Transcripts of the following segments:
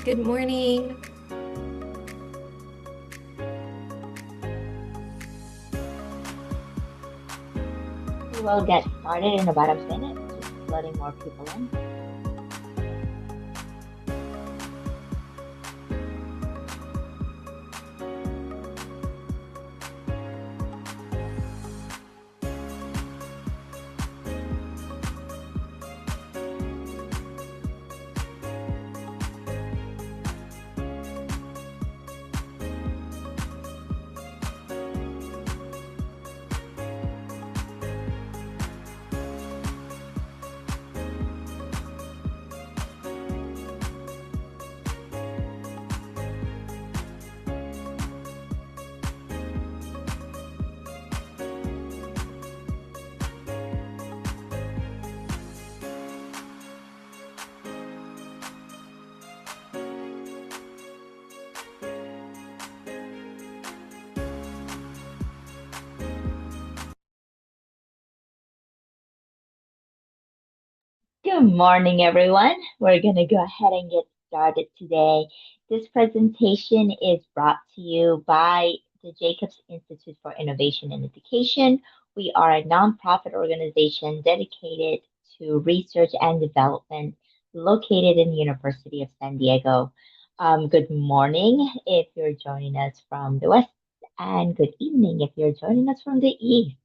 Good morning. We'll get started in about a minute, just letting more people in. Good morning, everyone. We're going to go ahead and get started today. This presentation is brought to you by the Jacobs Institute for Innovation and Education. We are a nonprofit organization dedicated to research and development located in the University of San Diego. Good morning if you're joining us from the West, and good evening if you're joining us from the East.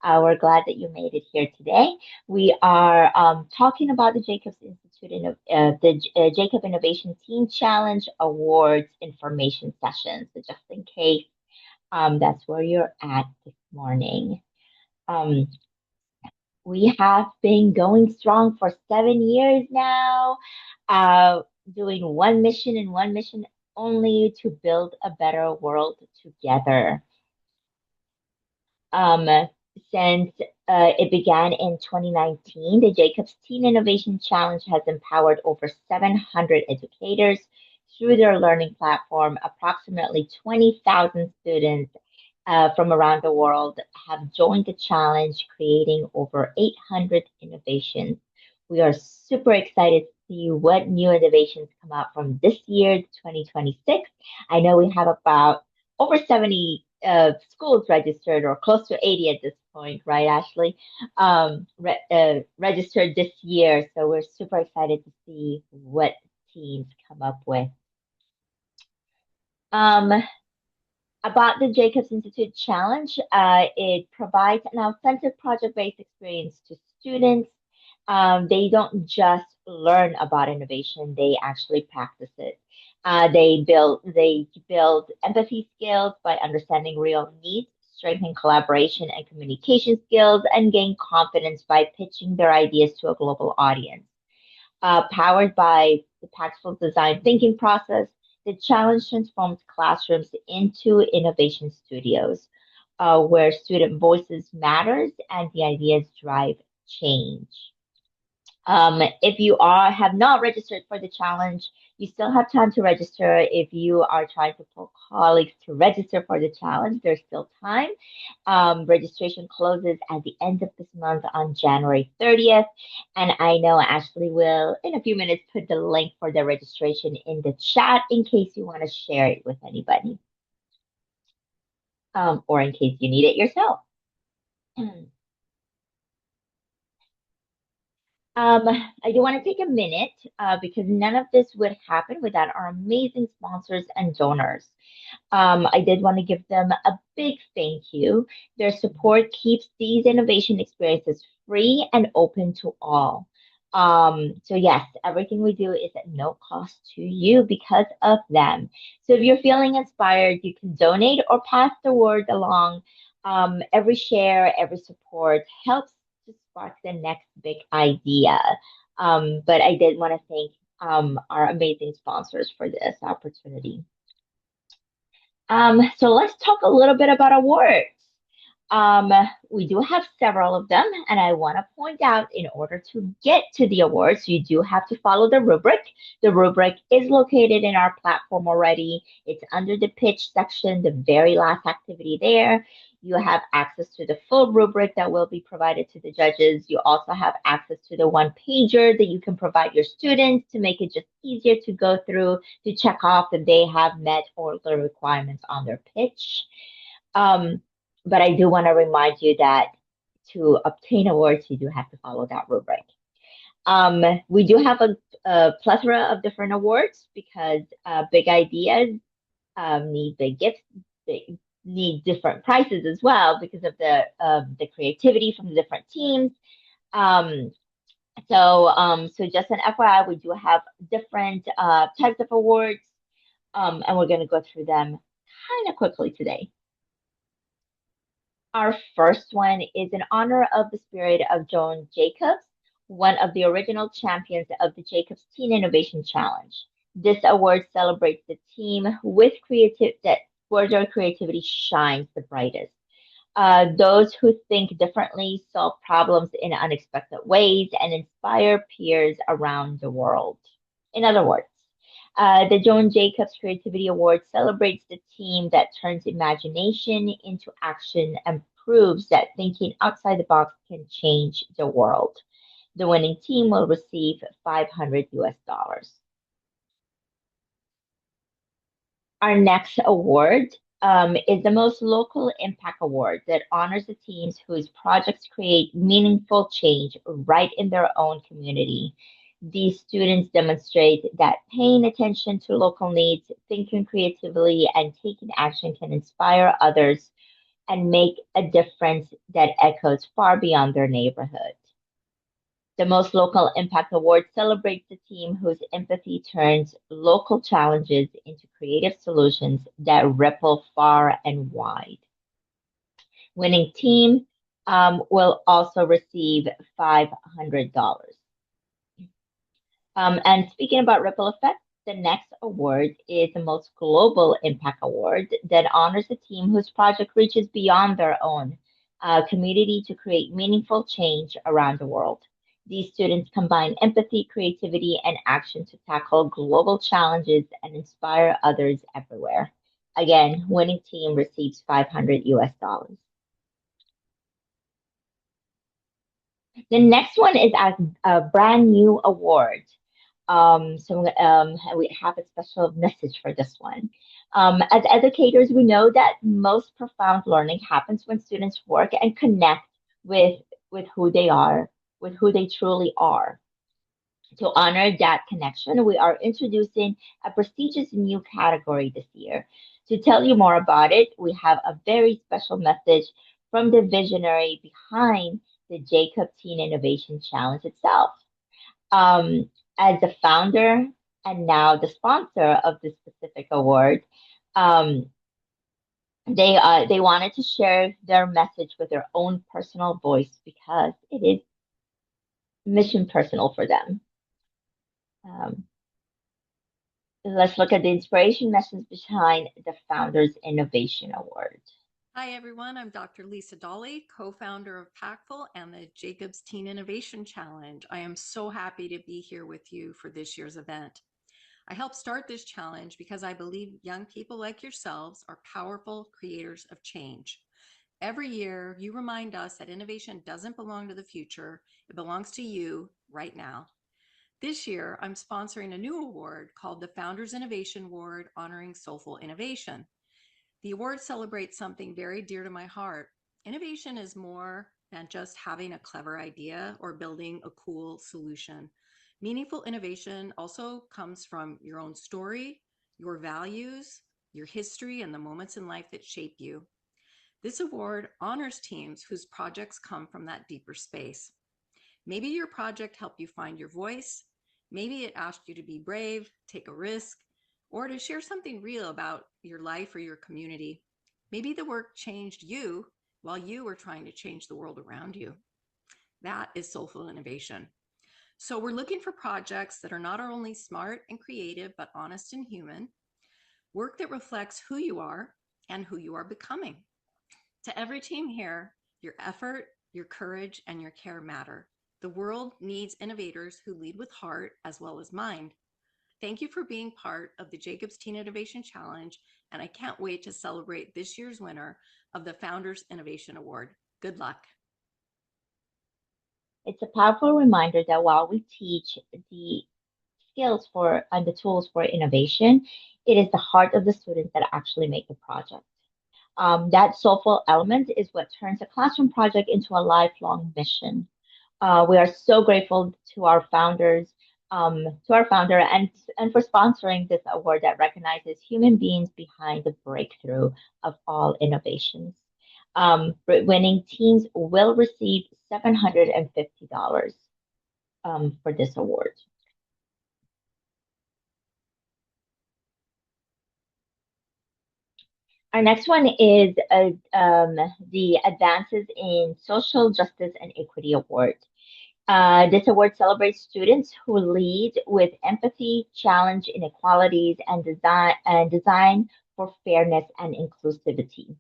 We're glad that you made it here today. We are talking about the Jacobs Institute in the Jacob Innovation Team Challenge Awards information session. So just in case that's where you're at this morning. Um, we have been going strong for 7 years now, uh, doing one mission and one mission only to build a better world together. Um, since it began in 2019, the Jacobs Teen Innovation Challenge has empowered over 700 educators through their learning platform. Approximately 20,000 students from around the world have joined the challenge, creating over 800 innovations. We are super excited to see what new innovations come out from this year, 2026. I know we have about over 70 schools registered, or close to 80 at this point, right, Ashley? Registered this year. So we're super excited to see what teams come up with. Um, about the Jacobs Institute Challenge, it provides an authentic project-based experience to students. They don't just learn about innovation; they actually practice it. They build empathy skills by understanding real needs, strengthen collaboration and communication skills, and gain confidence by pitching their ideas to a global audience. Powered by the Pactful design thinking process, the challenge transforms classrooms into innovation studios, where student voices matters and the ideas drive change. If you have not registered for the challenge, you still have time to register. If you are trying to pull colleagues to register for the challenge, there's still time. Registration closes at the end of this month on January 30th. And I know Ashley will, in a few minutes, put the link for the registration in the chat in case you want to share it with anybody, or in case you need it yourself. Um, I do want to take a minute because none of this would happen without our amazing sponsors and donors. I did want to give them a big thank you. Their support keeps these innovation experiences free and open to all. So yes, everything we do is at no cost to you because of them. So if you're feeling inspired, you can donate or pass the word along. Every share, every support helps to spark the next big idea. But I did want to thank our amazing sponsors for this opportunity. So let's talk a little bit about awards. Um, we do have several of them, and I want to point out in order to get to the awards, you do have to follow the rubric. The rubric is located in our platform already. It's under the pitch section, the very last activity there. You have access to the full rubric that will be provided to the judges. You also have access to the one pager that you can provide your students to make it just easier to go through to check off that they have met all the requirements on their pitch. Um, but I do want to remind you that to obtain awards, you do have to follow that rubric. We do have a plethora of different awards because big ideas need big gifts. They need different prices as well because of the creativity from the different teams. Um, so just an FYI, we do have different types of awards, and we're going to go through them kind of quickly today. Our first one is in honor of the spirit of Joan Jacobs, one of the original champions of the Jacobs Teen Innovation Challenge. This award celebrates the team with creative that where their creativity shines the brightest. Those who think differently, solve problems in unexpected ways, and inspire peers around the world. In other words, the Joan Jacobs Creativity Award celebrates the team that turns imagination into action and proves that thinking outside the box can change the world. The winning team will receive 500 US dollars. Our next award is the Most Local Impact Award that honors the teams whose projects create meaningful change right in their own community. These students demonstrate that paying attention to local needs, thinking creatively, and taking action can inspire others and make a difference that echoes far beyond their neighborhood. The Most Local Impact Award celebrates the team whose empathy turns local challenges into creative solutions that ripple far and wide. Winning team will also receive $500. And speaking about ripple effects, the next award is the Most Global Impact Award that honors a team whose project reaches beyond their own community to create meaningful change around the world. These students combine empathy, creativity, and action to tackle global challenges and inspire others everywhere. Again, winning team receives 500 US dollars. The next one is a brand new award. We have a special message for this one. As educators, we know that most profound learning happens when students work and connect with who they are, with who they truly are. To honor that connection, we are introducing a prestigious new category this year. To tell you more about it, we have a very special message from the visionary behind the Jacob Teen Innovation Challenge itself. Um, as the founder and now the sponsor of this specific award, um, they wanted to share their message with their own personal voice because it is mission personal for them. Um, let's look at the inspiration message behind the Founders Innovation Award. Hi, everyone. I'm Dr. Lisa Dolly, co-founder of Pactful and the Jacobs Teen Innovation Challenge. I am so happy to be here with you for this year's event. I helped start this challenge because I believe young people like yourselves are powerful creators of change. Every year, you remind us that innovation doesn't belong to the future. It belongs to you right now. This year, I'm sponsoring a new award called the Founders Innovation Award, honoring soulful innovation. The award celebrates something very dear to my heart. Innovation is more than just having a clever idea or building a cool solution. Meaningful innovation also comes from your own story, your values, your history, and the moments in life that shape you. This award honors teams whose projects come from that deeper space. Maybe your project helped you find your voice. Maybe it asked you to be brave, take a risk, or to share something real about your life or your community. Maybe the work changed you while you were trying to change the world around you. That is soulful innovation. So we're looking for projects that are not only smart and creative, but honest and human, work that reflects who you are and who you are becoming. To every team here, your effort, your courage, and your care matter. The world needs innovators who lead with heart as well as mind. Thank you for being part of the Jacobs Teen Innovation Challenge, and I can't wait to celebrate this year's winner of the Founders Innovation Award. Good luck. It's a powerful reminder that while we teach the skills for and the tools for innovation, it is the heart of the students that actually make the project. That soulful element is what turns a classroom project into a lifelong mission. We are so grateful to our founder, and for sponsoring this award that recognizes human beings behind the breakthrough of all innovations. Winning teams will receive $750 for this award. Our next one is the Advances in Social Justice and Equity Award. This award celebrates students who lead with empathy, challenge inequalities, and design for fairness and inclusivity.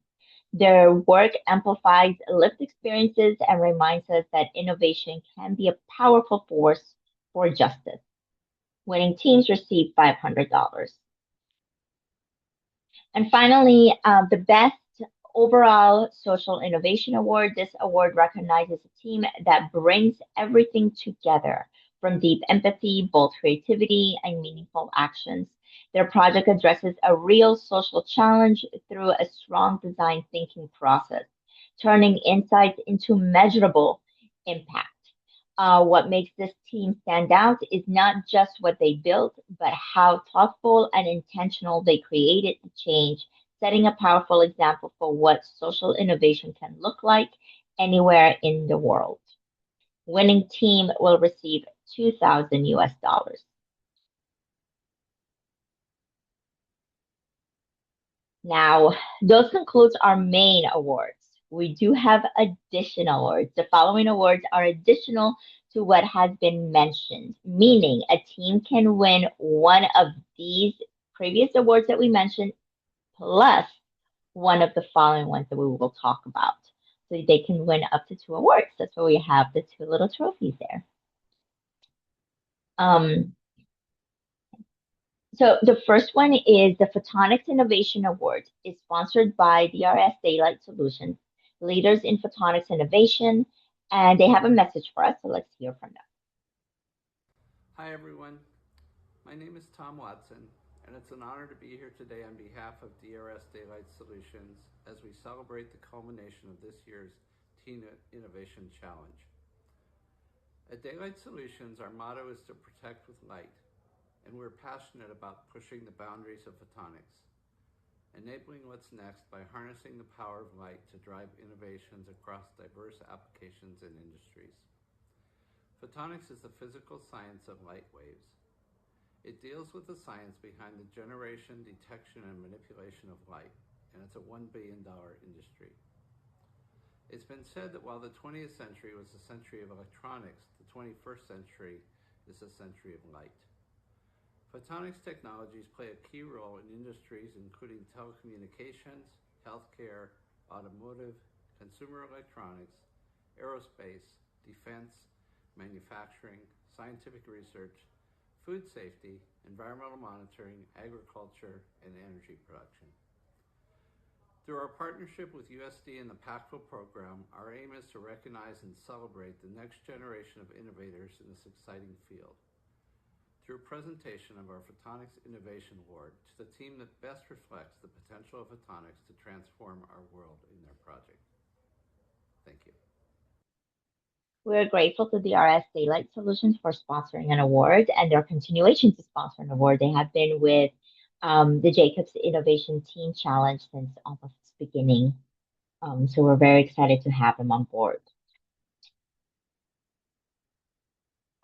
Their work amplifies lived experiences and reminds us that innovation can be a powerful force for justice. Winning teams receive $500. And finally, the Best Overall Social Innovation Award. This award recognizes a team that brings everything together from deep empathy, bold creativity, and meaningful actions. Their project addresses a real social challenge through a strong design thinking process, turning insights into measurable impact. What makes this team stand out is not just what they built, but how thoughtful and intentional they created the change, setting a powerful example for what social innovation can look like anywhere in the world. Winning team will receive 2,000 US dollars. Now, those concludes our main awards. We do have additional awards. The following awards are additional to what has been mentioned, meaning a team can win one of these previous awards that we mentioned, plus one of the following ones that we will talk about. So they can win up to two awards. That's why we have the two little trophies there. Um, So the first one is the Photonics Innovation Award. It's sponsored by DRS Daylight Solutions, leaders in photonics innovation, and they have a message for us. So let's hear from them. Hi everyone, my name is Tom Watson, and it's an honor to be here today on behalf of DRS Daylight Solutions as we celebrate the culmination of this year's Teen Innovation Challenge. At Daylight Solutions, our motto is to protect with light, and we're passionate about pushing the boundaries of photonics, enabling what's next by harnessing the power of light to drive innovations across diverse applications and industries. Photonics is the physical science of light waves. It deals with the science behind the generation, detection, and manipulation of light, and it's a $1 billion industry. It's been said that while the 20th century was the century of electronics, the 21st century is the century of light. Photonics technologies play a key role in industries including telecommunications, healthcare, automotive, consumer electronics, aerospace, defense, manufacturing, scientific research, food safety, environmental monitoring, agriculture, and energy production. Through our partnership with USD and the Pactful program, our aim is to recognize and celebrate the next generation of innovators in this exciting field. Through presentation of our Photonics Innovation Award to the team that best reflects the potential of photonics to transform our world in their project. Thank you. We're grateful to DRS Daylight Solutions for sponsoring an award and their continuation to sponsor an award. They have been with the Jacobs Innovation Teen Challenge since almost its beginning. So we're very excited to have them on board.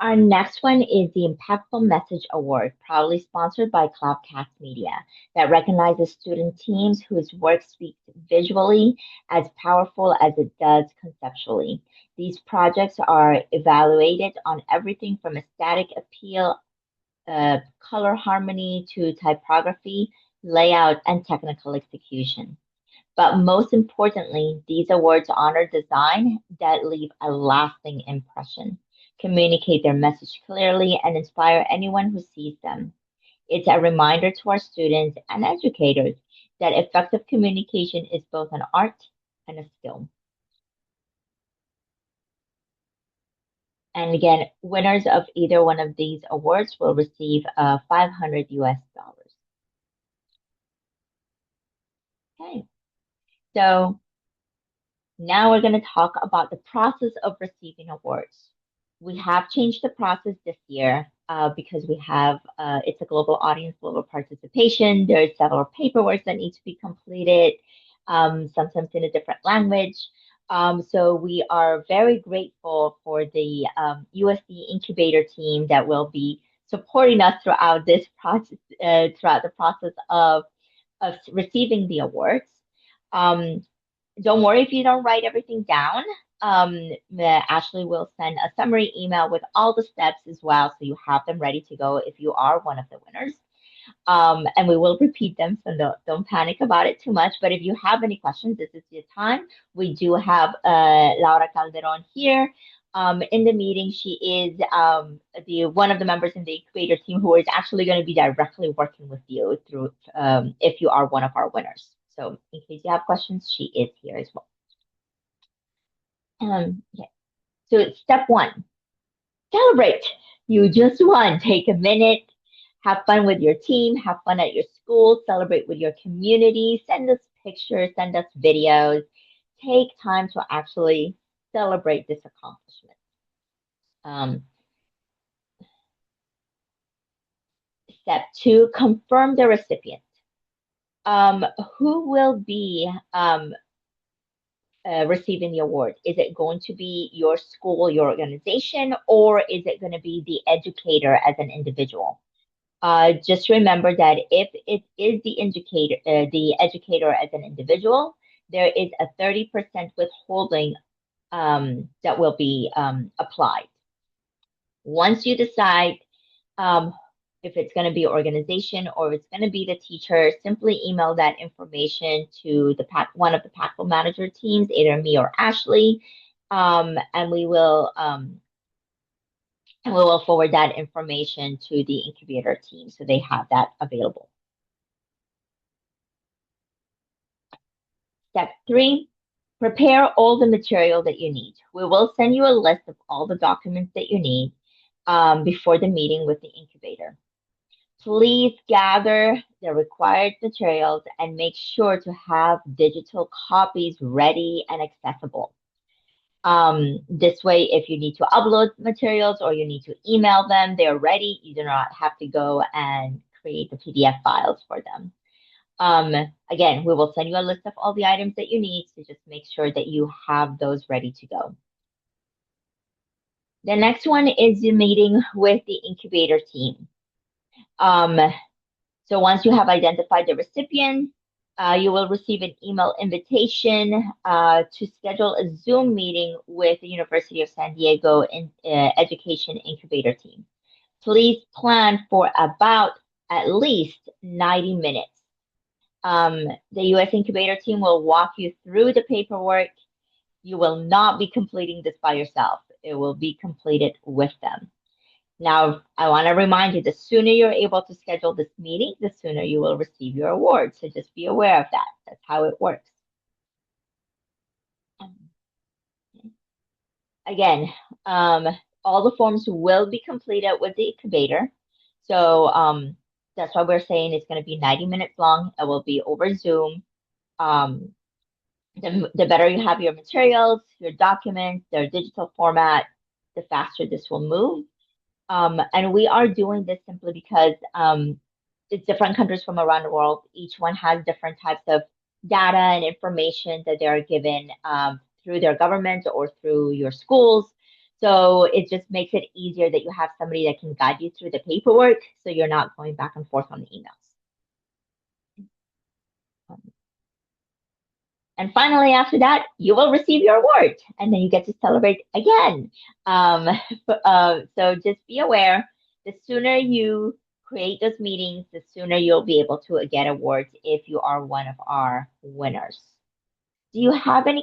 Our next one is the Impactful Message Award, proudly sponsored by Cloudcast Media, that recognizes student teams whose work speaks visually as powerful as it does conceptually. These projects are evaluated on everything from aesthetic appeal, color harmony to typography, layout, and technical execution. But most importantly, these awards honor design that leave a lasting impression, communicate their message clearly, and inspire anyone who sees them. It's a reminder to our students and educators that effective communication is both an art and a skill. And again, winners of either one of these awards will receive 500 US dollars. Okay, so now we're going to talk about the process of receiving awards. We have changed the process this year because we have, it's a global audience, global participation. There are several paperwork that need to be completed, sometimes in a different language. So we are very grateful for the USD incubator team that will be supporting us throughout this process, throughout the process of receiving the awards. Um, don't worry if you don't write everything down. Ashley will send a summary email with all the steps as well, so you have them ready to go if you are one of the winners. And we will repeat them, so don't panic about it too much. But if you have any questions, this is your time. We do have Laura Calderon here in the meeting. She is the one of the members in the incubator team who is actually going to be directly working with you through if you are one of our winners. So in case you have questions, she is here as well. Okay. So step one, celebrate. You just won. Take a minute, have fun with your team, have fun at your school, celebrate with your community, send us pictures, send us videos. Take time to actually celebrate this accomplishment. Step two, confirm the recipient. Who will be receiving the award? Is it going to be your school, your organization, or is it going to be the educator as an individual? Just remember that if it is the educator as an individual, there is a 30% withholding that will be applied. Once you decide um, if it's going to be organization or if it's going to be the teacher, simply email that information to the one of the Pactful manager teams, either me or Ashley, and we will forward that information to the incubator team so they have that available. Step three, prepare all the material that you need. We will send you a list of all the documents that you need before the meeting with the incubator. Please gather the required materials and make sure to have digital copies ready and accessible. This way, if you need to upload materials or you need to email them, they're ready. You do not have to go and create the PDF files for them. Again, we will send you a list of all the items that you need, so just make sure that you have those ready to go. The next one is the meeting with the incubator team. So once you have identified the recipient, you will receive an email invitation to schedule a Zoom meeting with the University of San Diego Education Incubator team. Please plan for about at least 90 minutes. The US Incubator team will walk you through the paperwork. You will not be completing this by yourself. It will be completed with them. Now, I want to remind you, the sooner you're able to schedule this meeting, the sooner you will receive your award. So just be aware of that. That's how it works. Again, all the forms will be completed with the incubator. So that's why we're saying it's going to be 90 minutes long. It will be over Zoom. The better you have your materials, your documents, their digital format, the faster this will move. And we are doing this simply because it's different countries from around the world. Each one has different types of data and information that they are given through their government or through your schools. So it just makes it easier that you have somebody that can guide you through the paperwork so you're not going back and forth on the emails. And finally, after that, you will receive your award and then you get to celebrate again. So just be aware, the sooner you create those meetings, the sooner you'll be able to get awards if you are one of our winners. Do you have any